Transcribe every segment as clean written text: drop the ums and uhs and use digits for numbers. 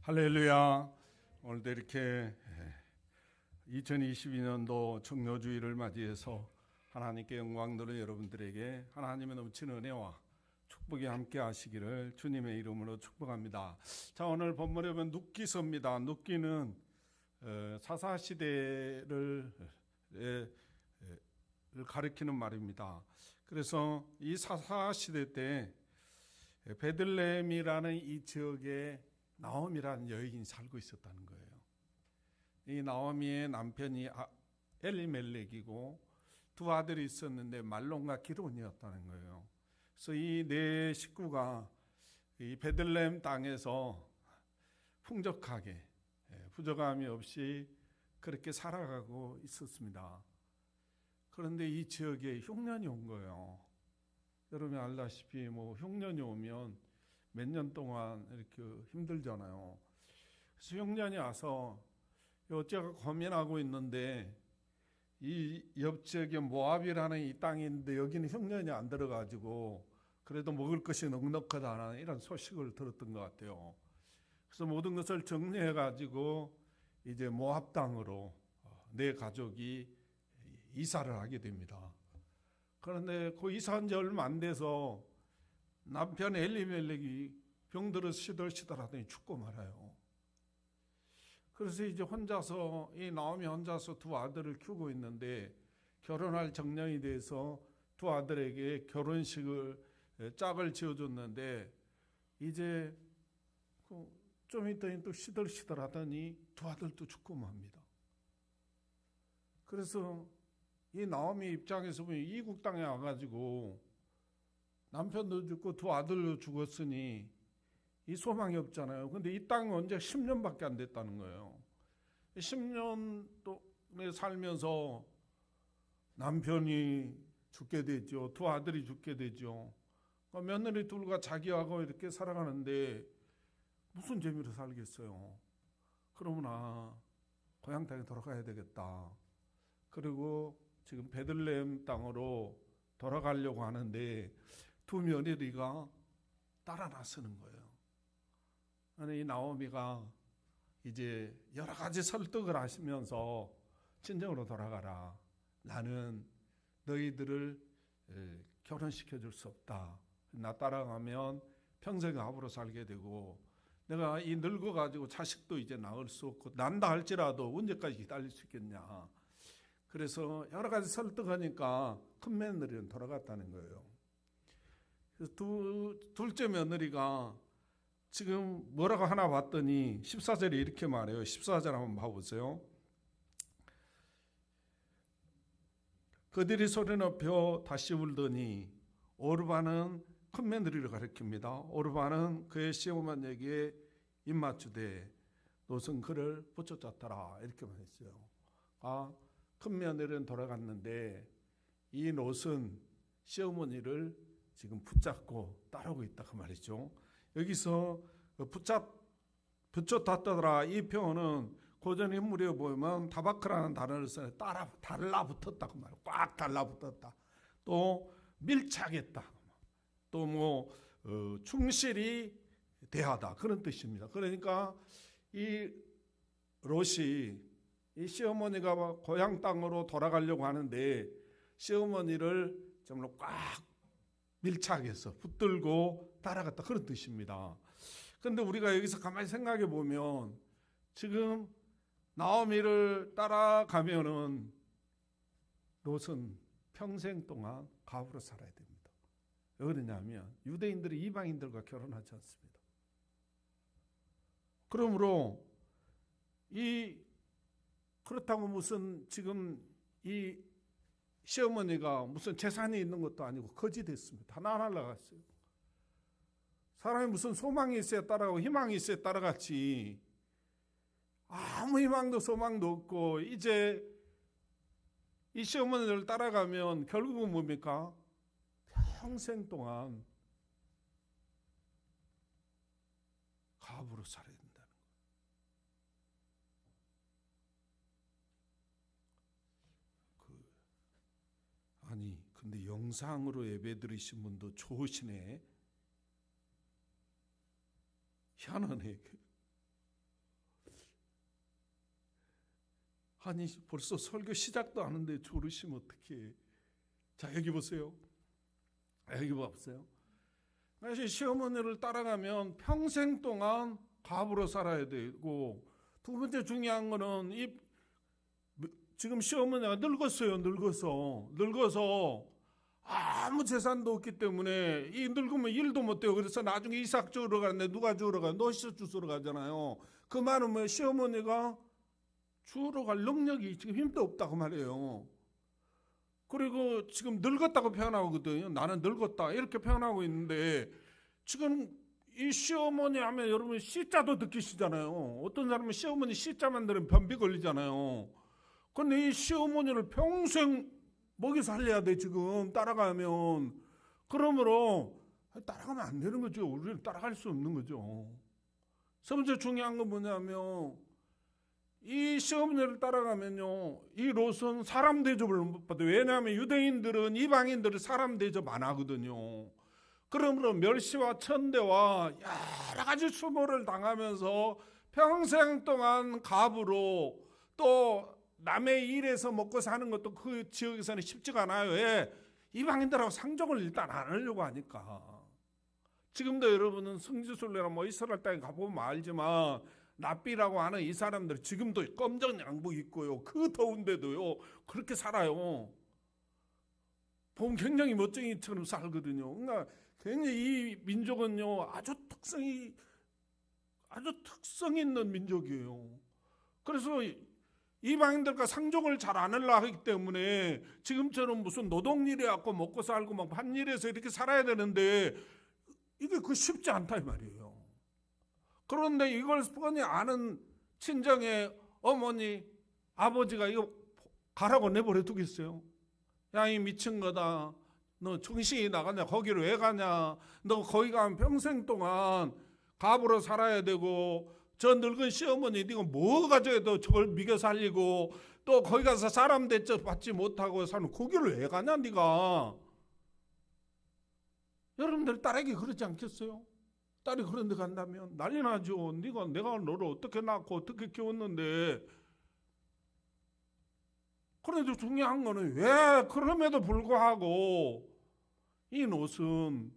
할렐루야. 오늘도 이렇게 2022년도 청년주의를 맞이해서 하나님께 영광 돌려 여러분들에게 하나님의 넘치는 은혜와 축복이 함께 하시기를 주님의 이름으로 축복합니다. 자, 오늘 본문에 보면 눕기서입니다. 눕기는 사사시대를 가리키는 말입니다. 그래서 이 사사시대 때 베들레헴이라는 이 지역에 나오미라는 여인이 살고 있었다는 거예요. 이 나오미의 남편이 엘리멜렉이고 두 아들이 있었는데 말론과 기론이었다는 거예요. 그래서 이 네 식구가 이 베들레헴 땅에서 풍족하게 부족함이 없이 그렇게 살아가고 있었습니다. 그런데 이 지역에 흉년이 온 거예요. 여러분이 알다시피 흉년이 오면 몇 년 동안 이렇게 힘들잖아요. 그래서 흉년이 와서 어째가 고민하고 있는데 이 옆지역에 모압이라는 이 땅이 있는데 여기는 흉년이 안 들어가지고 그래도 먹을 것이 넉넉하다는 이런 소식을 들었던 것 같아요. 그래서 모든 것을 정리해가지고 이제 모압 땅으로 내 가족이 이사를 하게 됩니다. 그런데 그 이사한 지 얼마 안 돼서 남편 엘리멜렉이 병들어서 시들시들하더니 죽고 말아요. 그래서 이제 혼자서 이 나오미 혼자서 두 아들을 키우고 있는데 결혼할 정년이 돼서 두 아들에게 결혼식을 짝을 지어줬는데 이제 좀 있더니 또 시들시들하더니 두 아들도 죽고 맙니다. 그래서 이 나오미 입장에서 보면 이국 땅에 와가지고 남편도 죽고 두 아들도 죽었으니 이 소망이 없잖아요. 근데 이 땅은 언제 10년밖에 안 됐다는 거예요. 10년 동안 살면서 남편이 죽게 되죠. 두 아들이 죽게 되죠. 며느리 둘과 자기하고 이렇게 살아가는데 무슨 재미로 살겠어요. 그러면 고향 땅에 돌아가야 되겠다. 그리고 지금 베들레헴 땅으로 돌아가려고 하는데 두 며느리가 따라 나서는 거예요. 이 나오미가 이제 여러 가지 설득을 하시면서 친정으로 돌아가라. 나는 너희들을 결혼시켜 줄 수 없다. 나 따라가면 평생 갑으로 살게 되고 내가 이 늙어가지고 자식도 이제 낳을 수 없고 난다 할지라도 언제까지 기다릴 수 있겠냐. 그래서 여러 가지 설득하니까 큰 며느리는 돌아갔다는 거예요. 그래서 둘째 며느리가 지금 뭐라고 하나 봤더니 14절에 이렇게 말해요. 14절 한번 봐보세요. 그들이 소리 높여 다시 울더니 오르바는 큰 며느리를 가리킵니다. 오르바는 그의 시어머니에게 입맞추되 롯은 그를 붙여줬더라 이렇게 말했어요. 큰 며느리는 돌아갔는데 이 롯은 시어머니를 지금 붙잡고 따르고 있다 그 말이죠. 여기서 붙여놨다더라 이 표현은 고전 인물에 보면 다바크라는 단어를 써요. 달라붙었다 그 말이에요. 꽉 달라붙었다. 또 밀착했다. 또 충실히 대하다 그런 뜻입니다. 그러니까 이 롯이 이 시어머니가 고향 땅으로 돌아가려고 하는데 시어머니를 정말로 꽉 밀착해서 붙들고 따라갔다 그런 뜻입니다. 그런데 우리가 여기서 가만히 생각해 보면 지금 나오미를 따라가면은 롯은 평생 동안 가부로 살아야 됩니다. 왜 그러냐면 유대인들이 이방인들과 결혼하지 않습니다. 그러므로 그렇다고 무슨 지금 이 시어머니가 무슨 재산이 있는 것도 아니고 거지 됐습니다. 하나 날라갔어요. 사람이 무슨 소망이 있어야 따라가고 희망이 있어야 따라갔지. 아무 희망도 소망도 없고 이제 이 시어머니를 따라가면 결국은 뭡니까? 평생 동안 가부로 살아야 된다는 거예요. 근데 영상으로 예배 드리신 분도 좋으시네. 희한하네. 아니 벌써 설교 시작도 하는데 졸으시면 어떡해. 자 여기 보세요. 여기 보세요. 사실 시어머니를 따라가면 평생 동안 갑으로 살아야 되고, 두 번째 중요한 거는 지금 시어머니가 늙었어요. 늙어서 아무 재산도 없기 때문에 이 늙으면 일도 못 해요. 그래서 나중에 이삭 주우러 가는데 누가 주우러 가요? 노시 주우러 가잖아요. 그 말은 뭐 시어머니가 주우러 갈 능력이 지금 힘도 없다고 말해요. 그리고 지금 늙었다고 표현하거든요. 나는 늙었다 이렇게 표현하고 있는데, 지금 이 시어머니 하면 여러분 시자도 느끼시잖아요. 어떤 사람은 시어머니 시자만 들으면 변비 걸리잖아요. 근데 이 시어머니를 평생 먹이 살려야 돼 지금 따라가면. 그러므로 따라가면 안 되는 거죠. 우리는 따라갈 수 없는 거죠. 세 번째 중요한 건 뭐냐면, 이 시어머니를 따라가면요, 이 롯은 사람 대접을 못 받아요. 왜냐하면 유대인들은 이방인들을 사람 대접 안 하거든요. 그러므로 멸시와 천대와 여러 가지 수모를 당하면서 평생 동안 갑으로, 또 남의 일에서 먹고 사는 것도 그 지역에서는 쉽지가 않아요. 왜? 이방인들하고 상종을 일단 안 하려고 하니까. 지금도 여러분은 성지순례나 뭐 이스라엘 땅에 가보면 알지만, 납비라고 하는 이 사람들 지금도 검정 양복 입고요, 그 더운데도요 그렇게 살아요. 보면 굉장히 멋쟁이처럼 살거든요. 그러니까 굉장히 이 민족은요 아주 특성 있는 민족이에요. 그래서 이방인들과 상종을 잘 안 하려 하기 때문에 지금처럼 무슨 노동일에 갖고 먹고 살고 막 한일에서 이렇게 살아야 되는데, 이게 그 쉽지 않다 이 말이에요. 그런데 이걸 뻔히 아는 친정의 어머니, 아버지가 이거 가라고 내버려 두겠어요? 야, 이 미친 거다. 너 정신이 나가냐? 거기를 왜 가냐? 너 거기 가면 평생 동안 갑으로 살아야 되고, 저 늙은 시어머니 네가 뭐 가져도 저걸 미겨 살리고, 또 거기 가서 사람 대접 받지 못하고 사는 거기를 왜 가냐 네가? 여러분들 딸에게 그러지 않겠어요? 딸이 그런 데 간다면 난리 나죠. 내가 너를 어떻게 낳고 어떻게 키웠는데. 그런데 중요한 거는, 왜 그럼에도 불구하고 이 롯은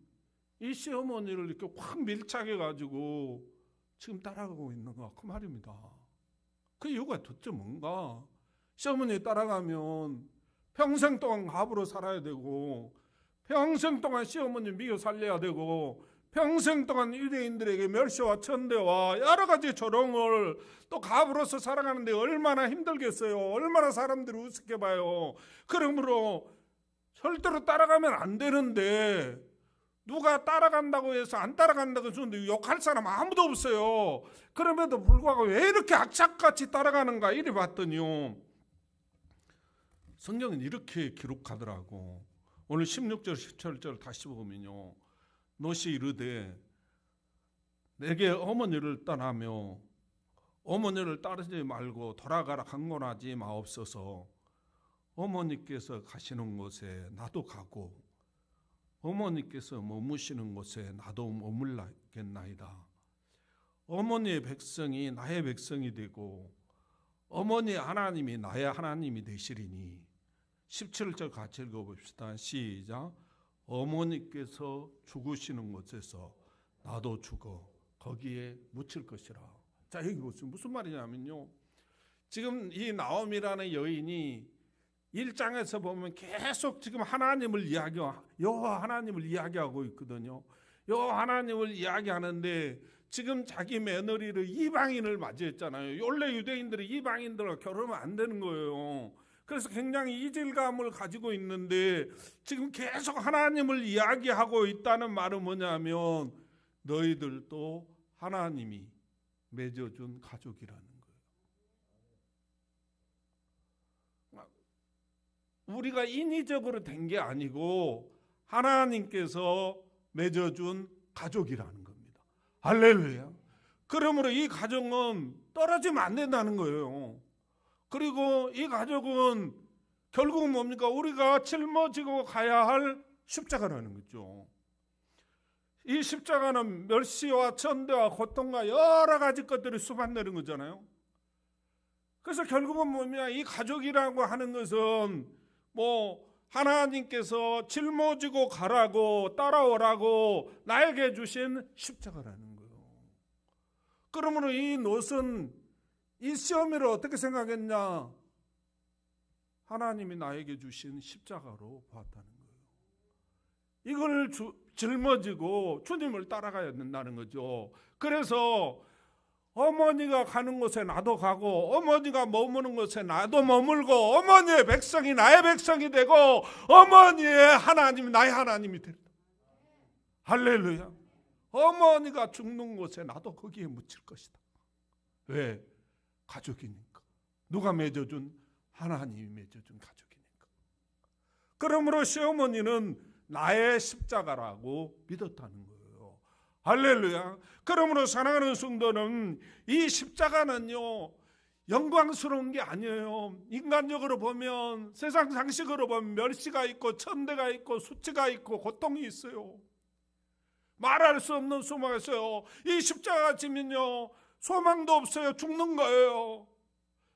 이 시어머니를 이렇게 확 밀착해 가지고 지금 따라가고 있는가, 그 말입니다. 그 이유가 도대체 뭔가? 시어머니 따라가면 평생 동안 갑으로 살아야 되고, 평생 동안 시어머니 미겨 살려야 되고, 평생 동안 유대인들에게 멸시와 천대와 여러 가지 조롱을, 또 갑으로서 살아가는데 얼마나 힘들겠어요. 얼마나 사람들이 우습게 봐요. 그러므로 절대로 따라가면 안 되는데, 누가 따라간다고 해서 안 따라간다고 해서 욕할 사람 아무도 없어요. 그럼에도 불구하고 왜 이렇게 악착같이 따라가는가 이래 봤더니요, 성경은 이렇게 기록하더라고. 오늘 16절 17절 다시 보면요, 롯이 이르되 내게 어머니를 떠나며 어머니를 따르지 말고 돌아가라 강론하지 마옵소서. 어머니께서 가시는 곳에 나도 가고 어머니께서 머무시는 곳에 나도 머물겠나이다. 어머니의 백성이 나의 백성이 되고 어머니 하나님이 나의 하나님이 되시리니. 17절 같이 읽어봅시다. 시작. 어머니께서 죽으시는 곳에서 나도 죽어 거기에 묻힐 것이라. 자, 여기 보세요. 무슨 말이냐면요, 지금 이 나옴이라는 여인이 1장에서 보면 계속 지금 하나님을 여호와 하나님을 이야기하고 있거든요. 여호와 하나님을 이야기하는데, 지금 자기 며느리를 이방인을 맞이했잖아요. 원래 유대인들이 이방인들과 결혼하면 안 되는 거예요. 그래서 굉장히 이질감을 가지고 있는데, 지금 계속 하나님을 이야기하고 있다는 말은 뭐냐면, 너희들도 하나님이 맺어준 가족이라는 거예요. 우리가 인위적으로 된 게 아니고 하나님께서 맺어준 가족이라는 겁니다. 할렐루야. 그러므로 이 가정은 떨어지면 안 된다는 거예요. 그리고 이 가족은 결국은 뭡니까? 우리가 짊어지고 가야 할 십자가라는 거죠. 이 십자가는 멸시와 천대와 고통과 여러 가지 것들이 수반되는 거잖아요. 그래서 결국은 뭐냐, 이 가족이라고 하는 것은 뭐 하나님께서 짊어지고 가라고 따라오라고 나에게 주신 십자가라는 거예요. 그러므로 이 롯은 이 시어미를 어떻게 생각했냐? 하나님이 나에게 주신 십자가로 보았다는 거예요. 이걸 짊어지고 주님을 따라가야 된다는 거죠. 그래서 어머니가 가는 곳에 나도 가고, 어머니가 머무는 곳에 나도 머물고, 어머니의 백성이 나의 백성이 되고, 어머니의 하나님이 나의 하나님이 된다. 할렐루야. 어머니가 죽는 곳에 나도 거기에 묻힐 것이다. 왜? 가족이니까. 누가 맺어준? 하나님이 맺어준 가족이니까. 그러므로 시어머니는 나의 십자가라고 믿었다는 거예요. 할렐루야. 그러므로 사랑하는 성도는 이 십자가는요, 영광스러운 게 아니에요. 인간적으로 보면, 세상 상식으로 보면 멸시가 있고 천대가 있고 수치가 있고 고통이 있어요. 말할 수 없는 소망이 있어요. 이 십자가 지면요, 소망도 없어요. 죽는 거예요.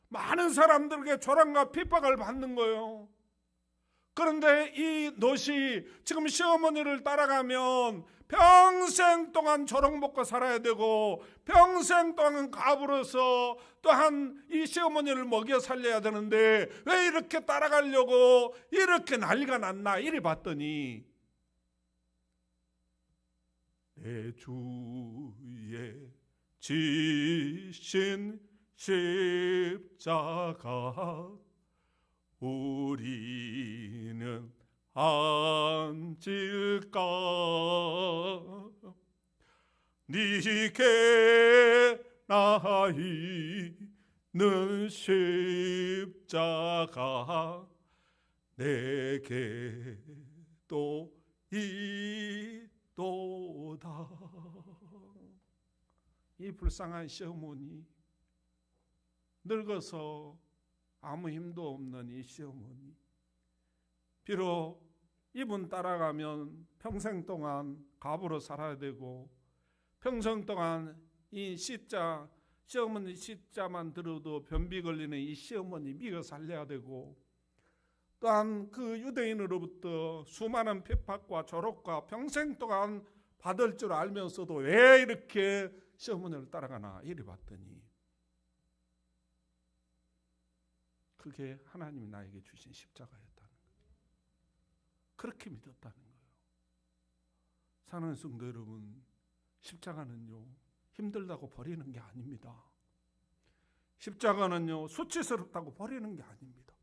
많은 사람들에게 조롱과 핍박을 받는 거예요. 그런데 이 롯이 지금 시어머니를 따라가면 평생 동안 조롱먹고 살아야 되고, 평생 동안 가부로서 또한 이 시어머니를 먹여 살려야 되는데 왜 이렇게 따라가려고 이렇게 난리가 났나 이래 봤더니, 내 주의 지신 십자가 우리는 앉을까? 니게 나 있는 십자가 내게도 있도다. 이 불쌍한 시어머니, 늙어서 아무 힘도 없는 이 시어머니, 비록 이분 따라가면 평생 동안 갑으로 살아야 되고, 평생 동안 이 시어머니 시자만 들어도 변비 걸리는 이 시어머니 미어 살려야 되고, 또한 그 유대인으로부터 수많은 핍박과 조롱과 평생 동안 받을 줄 알면서도 왜 이렇게 시어머니를 따라가나 이래 봤더니, 그게 하나님이 나에게 주신 십자가였다는 거예요. 그렇게 믿었다는 거예요. 사랑하는 성도 여러분, 십자가는요, 힘들다고 버리는 게 아닙니다. 십자가는요, 수치스럽다고 버리는 게 아닙니다.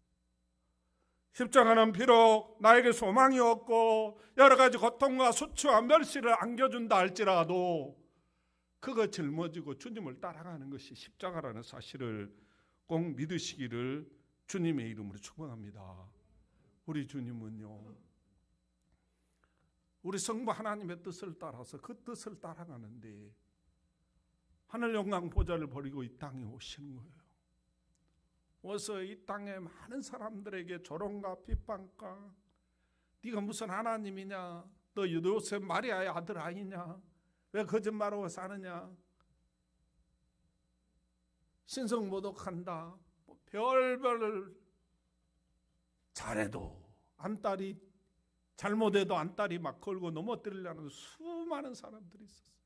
십자가는 비록 나에게 소망이 없고 여러 가지 고통과 수치와 멸시를 안겨준다 할지라도 그거 짊어지고 주님을 따라가는 것이 십자가라는 사실을 꼭 믿으시기를 주님의 이름으로 축복합니다. 우리 주님은요, 우리 성부 하나님의 뜻을 따라서 그 뜻을 따라가는데 하늘 영광 보좌를 버리고 이 땅에 오시는 거예요. 와서 이 땅에 많은 사람들에게 조롱과 핍박과, 네가 무슨 하나님이냐, 너 요셉 마리아의 아들 아니냐, 왜 거짓말하고 사느냐, 신성모독한다, 별별 잘해도 안딸이 잘못해도 안딸이 막 걸고 넘어뜨리려는 수많은 사람들이 있었어요.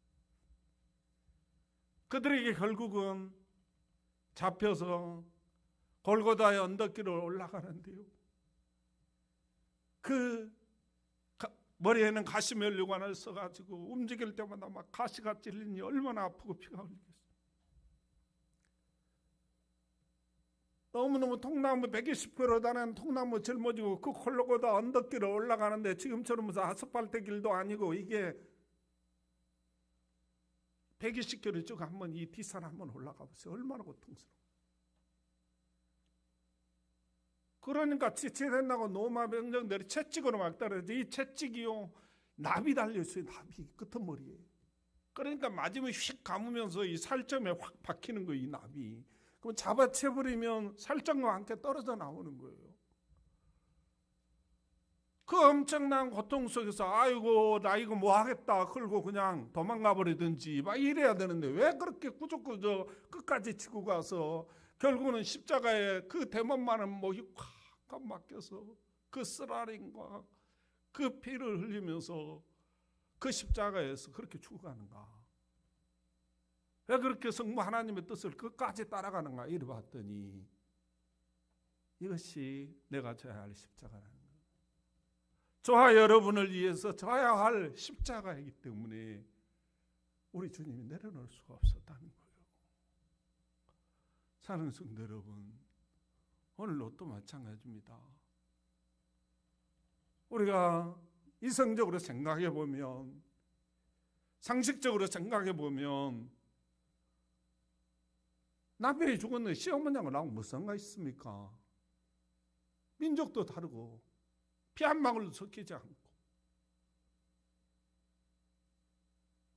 그들에게 결국은 잡혀서 골고다의 언덕길을 올라가는데요, 그 머리에는 가시면류관을 써가지고 움직일 때마다 막 가시가 찔리니 얼마나 아프고 피가 흘리겠어요. 너무너무 통나무 120km 다는 통나무 짊어지고 그 골고다 언덕길을 올라가는데, 지금처럼 무슨 아스팔트 길도 아니고 이게 120km 쭉 한번 이 뒷산 한번 올라가 보세요. 얼마나 고통스러워. 그러니까 지체된다고 노마 병정들이 채찍으로 막 떨어져. 이 채찍이요, 납이 달려있어요. 납이 끄트머리에. 그러니까 맞으면 휙 감으면서 이 살점에 확 박히는 거예요. 이 납이. 그럼 잡아채버리면 살점과 함께 떨어져 나오는 거예요. 그 엄청난 고통 속에서 아이고 나 이거 뭐 하겠다 그러고 그냥 도망가 버리든지 막 이래야 되는데 왜 그렇게 꾸적꾸적 끝까지 치고 가서 결국은 십자가에 그 대만만한 목이 꽉 막혀서 그 쓰라림과 그 피를 흘리면서 그 십자가에서 그렇게 죽어가는가? 왜 그렇게 성부 하나님의 뜻을 끝까지 따라가는가? 이래 봤더니 이것이 내가 져야 할 십자가라는 거예요. 저와 여러분을 위해서 져야 할 십자가이기 때문에 우리 주님이 내려놓을 수가 없었다는 거예요. 사랑하는 성도 여러분, 오늘도 또 마찬가지입니다. 우리가 이성적으로 생각해 보면, 상식적으로 생각해 보면 남편이 죽었는데 시어머니하고 나하고 무슨 상관이 있습니까? 민족도 다르고 피 한 방울도 섞이지 않고,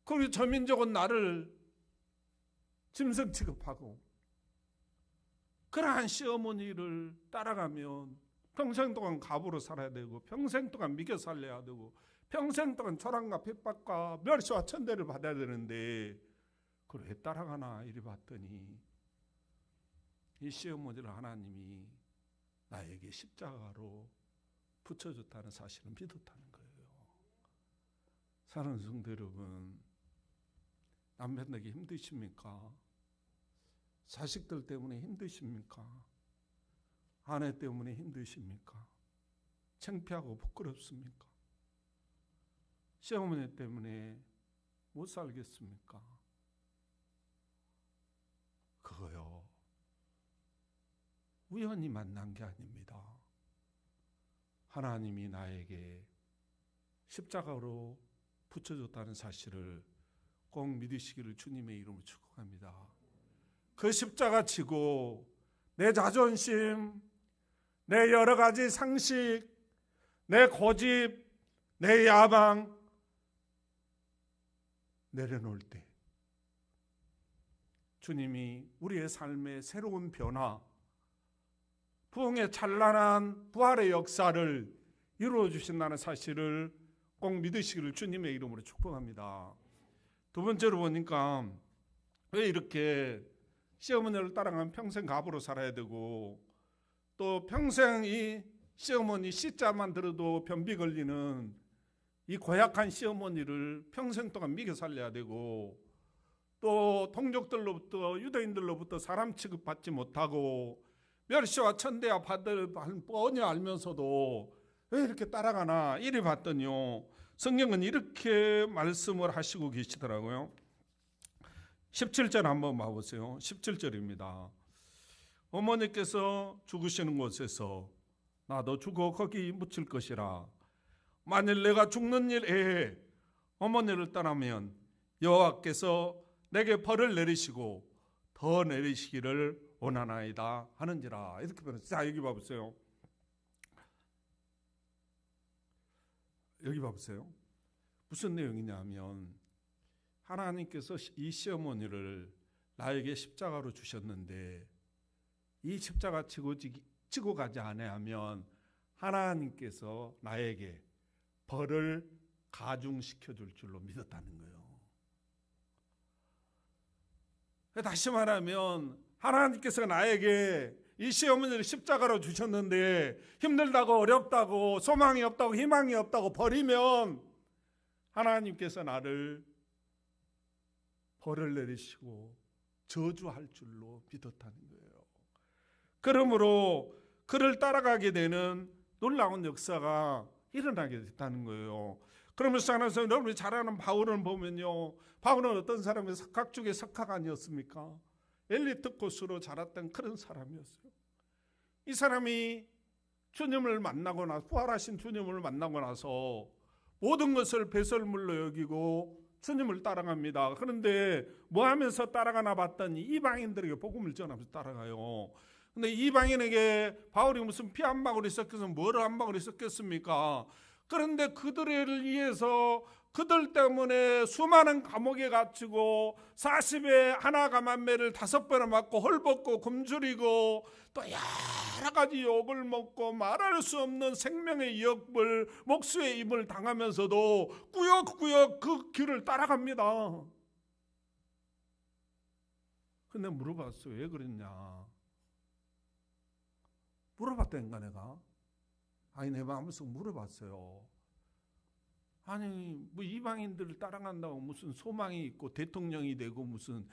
그리고 저 민족은 나를 짐승 취급하고, 그러한 시어머니를 따라가면 평생 동안 갑으로 살아야 되고, 평생 동안 미겨 살려야 되고, 평생 동안 조랑과 핍박과 멸시와 천대를 받아야 되는데 그걸 왜 따라가나 이래 봤더니 이 시어머니를 하나님이 나에게 십자가로 붙여줬다는 사실을 믿었다는 거예요. 사랑하는 성도 여러분, 남편 되기 힘드십니까? 자식들 때문에 힘드십니까? 아내 때문에 힘드십니까? 창피하고 부끄럽습니까? 시어머니 때문에 못 살겠습니까? 그거요, 우연히 만난 게 아닙니다. 하나님이 나에게 십자가로 붙여줬다는 사실을 꼭 믿으시기를 주님의 이름으로 축복합니다. 그 십자가 지고 내 자존심, 내 여러 가지 상식, 내 고집, 내 야망 내려놓을 때 주님이 우리의 삶의 새로운 변화, 부흥의 찬란한 부활의 역사를 이루어 주신다는 사실을 꼭 믿으시기를 주님의 이름으로 축복합니다. 두 번째로 보니까 왜 이렇게 시어머니를 따라가면 평생 갑으로 살아야 되고, 또 평생 이 시어머니 시자만 들어도 변비 걸리는 이 고약한 시어머니를 평생 동안 미겨 살려야 되고, 또 동족들로부터, 유대인들로부터 사람 취급받지 못하고 멸시와 천대와 받을 뻔히 알면서도 왜 이렇게 따라가나 이래 봤더니요, 성경은 이렇게 말씀을 하시고 계시더라고요. 17절 한번 봐보세요. 17절입니다. 어머니께서 죽으시는 곳에서 나도 죽어 거기 묻힐 것이라. 만일 내가 죽는 일에 어머니를 떠나면 여호와께서 내게 벌을 내리시고 더 내리시기를 원하나이다 하는지라. 이렇게 변했어요. 자, 여기 봐보세요. 여기 봐보세요. 무슨 내용이냐면, 하나님께서 이 시어머니를 나에게 십자가로 주셨는데 이 십자가 지고 가지 아니하면 하나님께서 나에게 벌을 가중시켜 줄 줄로 믿었다는 거예요. 다시 말하면 하나님께서 나에게 이 시어머니를 십자가로 주셨는데 힘들다고 어렵다고 소망이 없다고 희망이 없다고 버리면 하나님께서 나를 벌을 내리시고 저주할 줄로 믿었다는 거예요. 그러므로 그를 따라가게 되는 놀라운 역사가 일어나게 됐다는 거예요. 그러면서 여러분이 잘 아는 바울을 보면요, 바울은 어떤 사람이 석학 중에 석학 아니었습니까? 엘리트 코스로 자랐던 그런 사람이었어요. 이 사람이 주님을 만나고 나서, 부활하신 주님을 만나고 나서 모든 것을 배설물로 여기고 주님을 따라갑니다. 그런데 뭐 하면서 따라가나 봤더니 이방인들에게 복음을 전하면서 따라가요. 근데 이방인에게 바울이 무슨 피 한 방울이 섞여서 뭐를 한 방울이 섞였습니까? 그런데 그들을 위해서 그들 때문에 수많은 감옥에 갇히고 40에 하나 가만매를 5번을 맞고 헐벗고 굶주리고 또 여러 가지 욕을 먹고 말할 수 없는 생명의 역을, 목수의 입을 당하면서도 꾸역꾸역 그 길을 따라갑니다. 근데 물어봤어요. 왜 그랬냐? 물어봤다니까 내가. 아니 내 마음속으로 물어봤어요. 아니 뭐 이방인들을 따라간다고 무슨 소망이 있고 대통령이 되고 무슨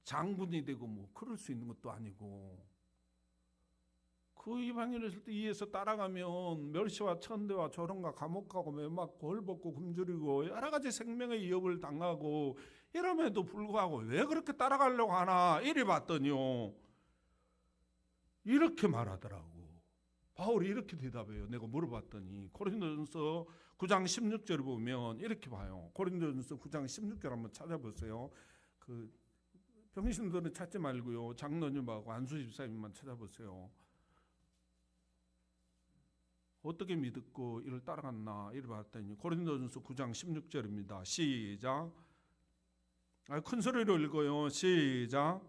장군이 되고 뭐 그럴 수 있는 것도 아니고, 그 이방인을 위해서 따라가면 멸시와 천대와 조롱과 감옥 가고 매맞고 벌받고 굶주리고 여러 가지 생명의 위협을 당하고 이럼에도 불구하고 왜 그렇게 따라가려고 하나 이래 봤더니요, 이렇게 말하더라고. 바울이 이렇게 대답해요. 내가 물어봤더니 고린도전서 9장 16절을 보면 이렇게 봐요. 고린도전서 9장 16절 한번 찾아보세요. 그 병신들은 찾지 말고요, 장로님하고 안수 집사님만 찾아보세요. 어떻게 믿고 이를 따라갔나 이를 봤더니 고린도전서 9장 16절입니다. 시작. 큰 소리로 읽어요. 시작.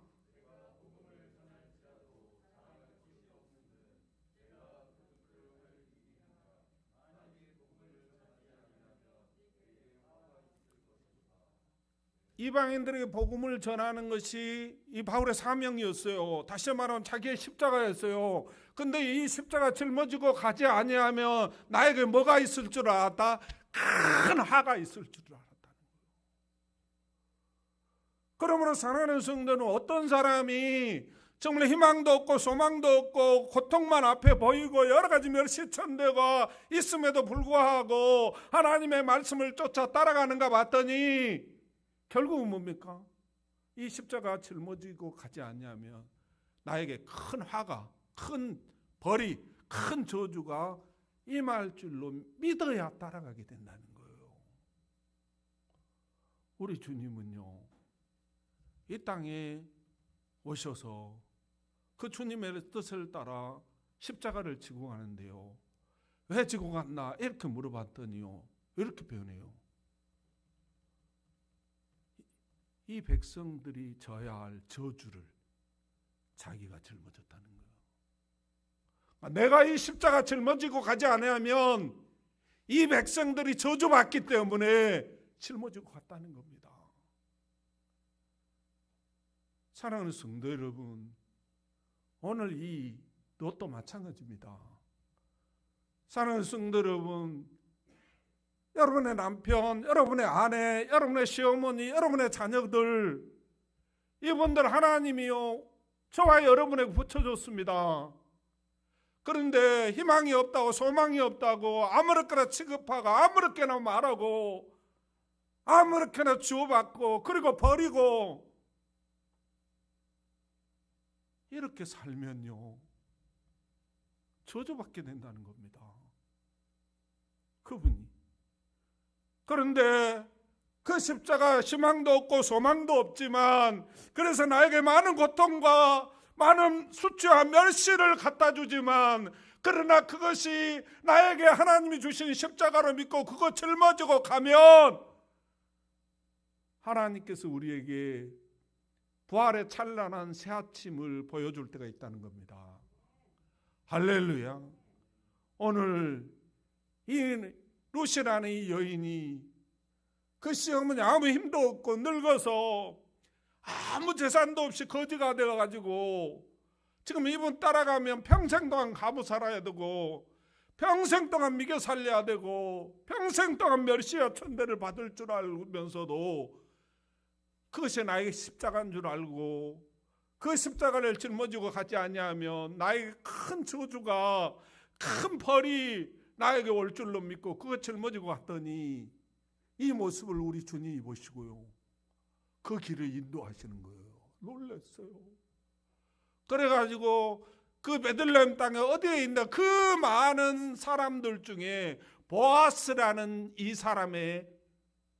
이방인들에게 복음을 전하는 것이 이 바울의 사명이었어요. 다시 말하면 자기의 십자가였어요. 근데 이 십자가 짊어지고 가지 아니하면 나에게 뭐가 있을 줄 알았다? 큰 화가 있을 줄 알았다는 거예요. 그러므로 사랑하는 성도는 어떤 사람이 정말 희망도 없고 소망도 없고 고통만 앞에 보이고 여러 가지 멸시천대가 있음에도 불구하고 하나님의 말씀을 쫓아 따라가는가 봤더니 결국은 뭡니까? 이 십자가 짊어지고 가지 않냐면 나에게 큰 화가, 큰 벌이, 큰 저주가 임할 줄로 믿어야 따라가게 된다는 거예요. 우리 주님은요, 이 땅에 오셔서 그 주님의 뜻을 따라 십자가를 지고 가는데요, 왜 지고 갔나 이렇게 물어봤더니요, 이렇게 표현해요. 이 백성들이 져야 할 저주를 자기가 짊어졌다는 거예요. 내가 이 십자가 짊어지고 가지 않으면 이 백성들이 저주받기 때문에 짊어지고 갔다는 겁니다. 사랑하는 성도 여러분, 오늘 이 롯도 마찬가지입니다. 사랑하는 성도 여러분, 여러분의 남편, 여러분의 아내, 여러분의 시어머니, 여러분의 자녀들, 이분들 하나님이요 저와 여러분에게 붙여줬습니다. 그런데 희망이 없다고, 소망이 없다고 아무렇게나 취급하고 아무렇게나 말하고 아무렇게나 주고받고 그리고 버리고 이렇게 살면요 저주받게 된다는 겁니다. 그분이. 그런데 그 십자가 희망도 없고 소망도 없지만, 그래서 나에게 많은 고통과 많은 수치와 멸시를 갖다 주지만, 그러나 그것이 나에게 하나님이 주신 십자가로 믿고 그거 짊어지고 가면 하나님께서 우리에게 부활의 찬란한 새 아침을 보여줄 때가 있다는 겁니다. 할렐루야. 오늘 이 루시라는 이 여인이 그 시어머니 아무 힘도 없고 늙어서 아무 재산도 없이 거지가 되어가지고 지금 이분 따라가면 평생 동안 가부 살아야 되고 평생 동안 미겨 살려야 되고 평생 동안 멸시와 천대를 받을 줄 알면서도 그것이 나에게 십자가인 줄 알고 그 십자가를 짊어지고 가지 아니하면 나에게 큰 저주가, 큰 벌이 나에게 올 줄로 믿고 그것 짊어지고 갔더니 이 모습을 우리 주님이 보시고요 그 길을 인도하시는 거예요. 놀랐어요. 그래가지고 그 베들레헴 땅에 어디에 있나 그 많은 사람들 중에 보아스라는 이 사람의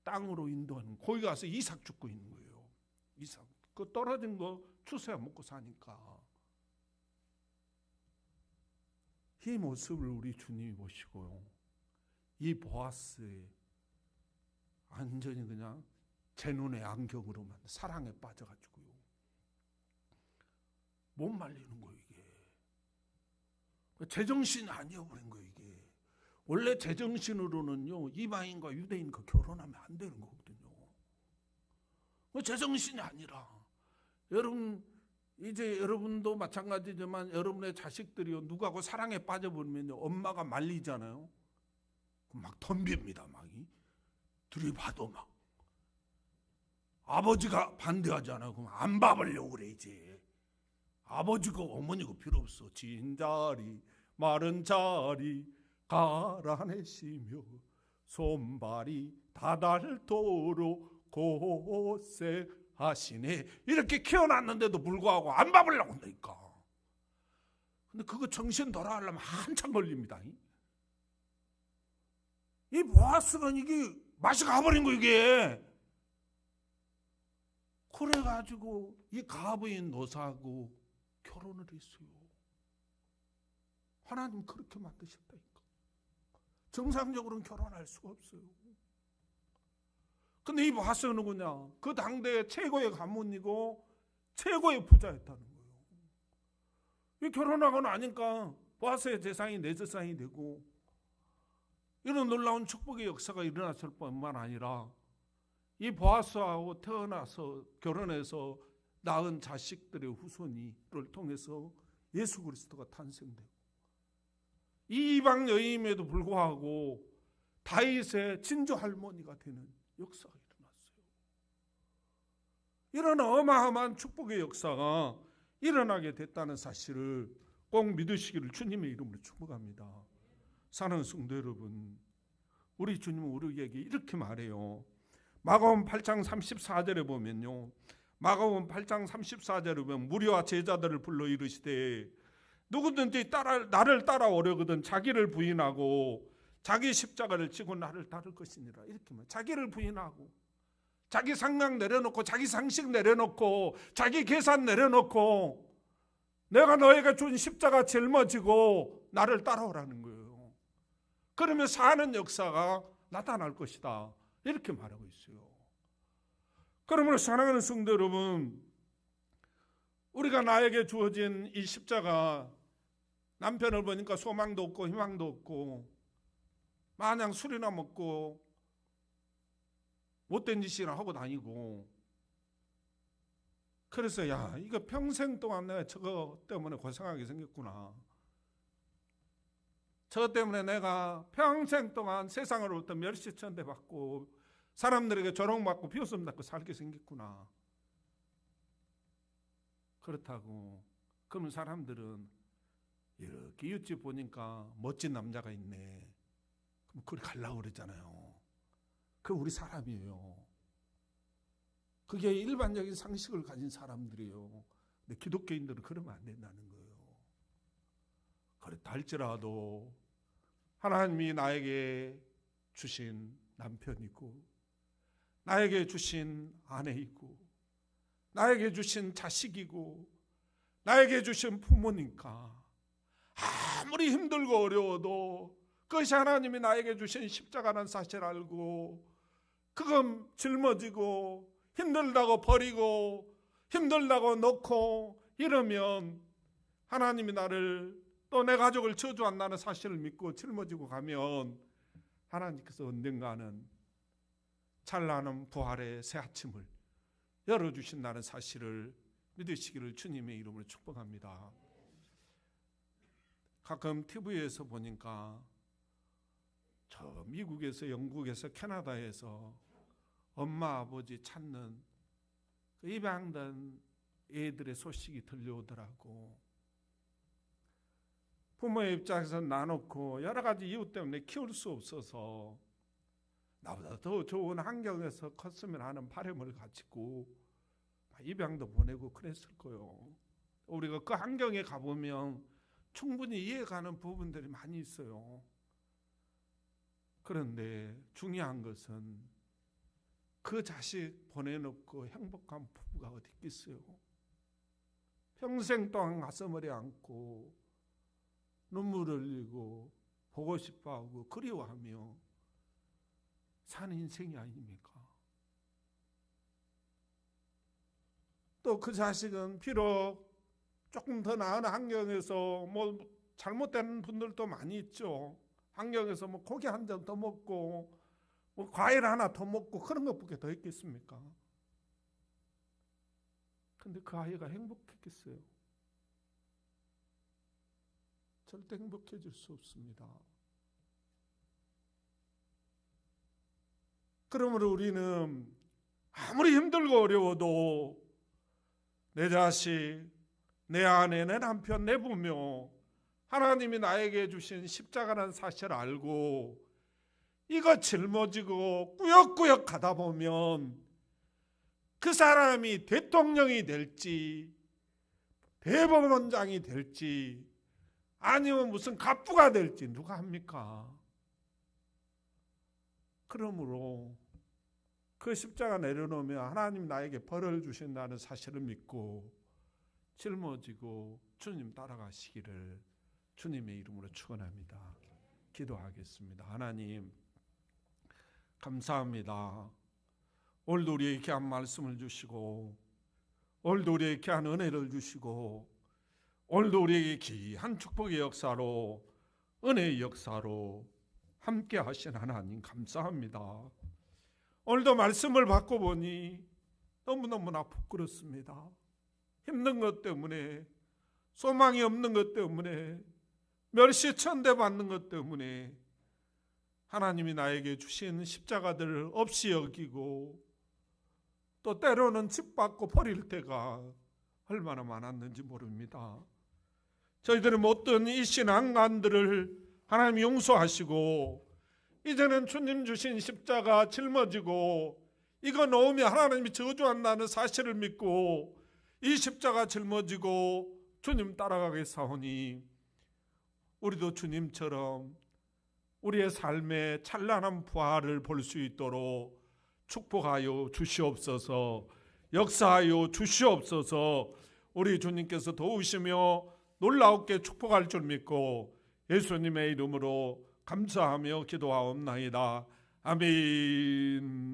땅으로 인도하는, 거기 가서 이삭 죽고 있는 거예요. 이삭 그 떨어진 거 주워야 먹고 사니까. 이 모습을 우리 주님이 보시고요 이 보아스의 완전히 그냥 제 눈의 안경으로만 사랑에 빠져가지고요 못 말리는 거예요. 이게 제정신이 아니어버린 거예요. 이게 원래 제정신으로는요 이방인과 유대인 그 결혼하면 안 되는 거거든요. 제정신이 아니라, 여러분 이제 여러분도 마찬가지지만 여러분의 자식들이요 누구하고 사랑에 빠져버리면 엄마가 말리잖아요. 막 덤빕니다. 막 들이봐도 막 아버지가 반대하잖아요. 그럼 안 봐보려고 그래. 이제 아버지고 어머니고 필요 없어. 진자리 마른 자리 갈아내시며 손발이 다닳도록 고생하시네. 이렇게 키워놨는데도 불구하고 안 봐보려고 한다니까. 근데 그거 정신 돌아가려면 한참 걸립니다. 이 보아스가 이게 맛이 가버린 거 이게. 그래가지고 이 가부인 노사하고 결혼을 했어요. 하나님 그렇게 만드셨다니까. 정상적으로는 결혼할 수가 없어요. 근데 이 보아스가 누구냐? 그 당대의 최고의 가문이고 최고의 부자였다는 거예요. 이 결혼하고 나니까 보아스의 재산이 내 재산이 되고 이런 놀라운 축복의 역사가 일어났을 뿐만 아니라 이 보아스하고 태어나서 결혼해서 낳은 자식들의 후손이를 통해서 예수 그리스도가 탄생되고 이 이방 여인임에도 불구하고 다윗의 진주 할머니가 되는 역사가 일어났어요. 이런 어마어마한 축복의 역사가 일어나게 됐다는 사실을 꼭 믿으시기를 주님의 이름으로 축복합니다. 사랑하는 성도 여러분, 우리 주님은 우리에게 이렇게 말해요. 마가복음 8장 34절에 보면요. 마가복음 8장 34절에 보면 무리와 제자들을 불러 이르시되 누구든지 나를 따라오려거든 자기를 부인하고 자기 십자가를 지고 나를 따를 것이니라. 이렇게 말해요. 자기를 부인하고 자기 생각 내려놓고 자기 상식 내려놓고 자기 계산 내려놓고 내가 너에게 준 십자가 짊어지고 나를 따라오라는 거예요. 그러면 사는 역사가 나타날 것이다. 이렇게 말하고 있어요. 그러므로 사랑하는 성도 여러분, 우리가 나에게 주어진 이 십자가, 남편을 보니까 소망도 없고 희망도 없고 마냥 술이나 먹고 못된 짓이나 하고 다니고, 그래서 야 이거 평생 동안 내가 저거 때문에 고생하게 생겼구나. 저 때문에 내가 평생 동안 세상으로부터 멸시천대 받고 사람들에게 조롱받고 비웃음 받고 살게 생겼구나. 그렇다고 그러면 사람들은 이렇게 이웃집 보니까 멋진 남자가 있네. 그럼 그걸 가려고 그러잖아요. 그 우리 사람이에요. 그게 일반적인 상식을 가진 사람들이에요. 근데 기독교인들은 그러면 안 된다는 거예요. 그렇다 할지라도 하나님이 나에게 주신 남편이고 나에게 주신 아내이고 나에게 주신 자식이고 나에게 주신 부모니까 아무리 힘들고 어려워도 그것이 하나님이 나에게 주신 십자가라는 사실을 알고 그건 짊어지고 힘들다고 버리고 힘들다고 놓고 이러면 하나님이 나를 또 내 가족을 저주한다는 사실을 믿고 짊어지고 가면 하나님께서 언젠가는 찬란한 부활의 새 아침을 열어주신다는 사실을 믿으시기를 주님의 이름으로 축복합니다. 가끔 TV에서 보니까 저 미국에서 영국에서 캐나다에서 엄마 아버지 찾는 그 입양된 애들의 소식이 들려오더라고. 부모의 입장에서 나놓고 여러 가지 이유 때문에 키울 수 없어서 나보다 더 좋은 환경에서 컸으면 하는 바람을 가지고 입양도 보내고 그랬을 거예요. 우리가 그 환경에 가보면 충분히 이해가는 부분들이 많이 있어요. 그런데 중요한 것은 그 자식 보내놓고 행복한 부부가 어디 있겠어요. 평생 동안 가슴을 안고 눈물을 흘리고 보고 싶어하고 그리워하며 사는 인생이 아닙니까? 또 그 자식은 비록 조금 더 나은 환경에서 뭐 잘못된 분들도 많이 있죠. 환경에서 뭐 고기 한 점 더 먹고 뭐 과일 하나 더 먹고 그런 것밖에 더 있겠습니까? 근데 그 아이가 행복했겠어요? 절대 행복해질 수 없습니다. 그러므로 우리는 아무리 힘들고 어려워도 내 자식, 내 아내, 내 남편, 내 부모, 하나님이 나에게 주신 십자가라는 사실을 알고 이거 짊어지고 꾸역꾸역 가다 보면 그 사람이 대통령이 될지 대법원장이 될지 아니면 무슨 갑부가 될지 누가 합니까? 그러므로 그 십자가 내려놓으면 하나님 나에게 벌을 주신다는 사실을 믿고 짊어지고 주님 따라가시기를 주님의 이름으로 축원합니다. 기도하겠습니다. 하나님 감사합니다. 오늘도 우리에게 귀한 말씀을 주시고 오늘도 우리에게 귀한 은혜를 주시고 오늘도 우리에게 귀한 축복의 역사로 은혜의 역사로 함께 하신 하나님 감사합니다. 오늘도 말씀을 받고 보니 너무너무나 부끄럽습니다. 힘든 것 때문에 소망이 없는 것 때문에 멸시천대받는 것 때문에 하나님이 나에게 주신 십자가들을 없이 여기고 또 때로는 짓밟고 버릴 때가 얼마나 많았는지 모릅니다. 저희들은 못된 이 신앙관들을 하나님 용서하시고 이제는 주님 주신 십자가 짊어지고 이거 놓으면 하나님이 저주한다는 사실을 믿고 이 십자가 짊어지고 주님 따라가겠사오니 우리도 주님처럼 우리의 삶의 찬란한 부활을 볼 수 있도록 축복하여 주시옵소서. 역사하여 주시옵소서. 우리 주님께서 도우시며 놀라웠게 축복할 줄 믿고 예수님의 이름으로 감사하며 기도하옵나이다. 아멘.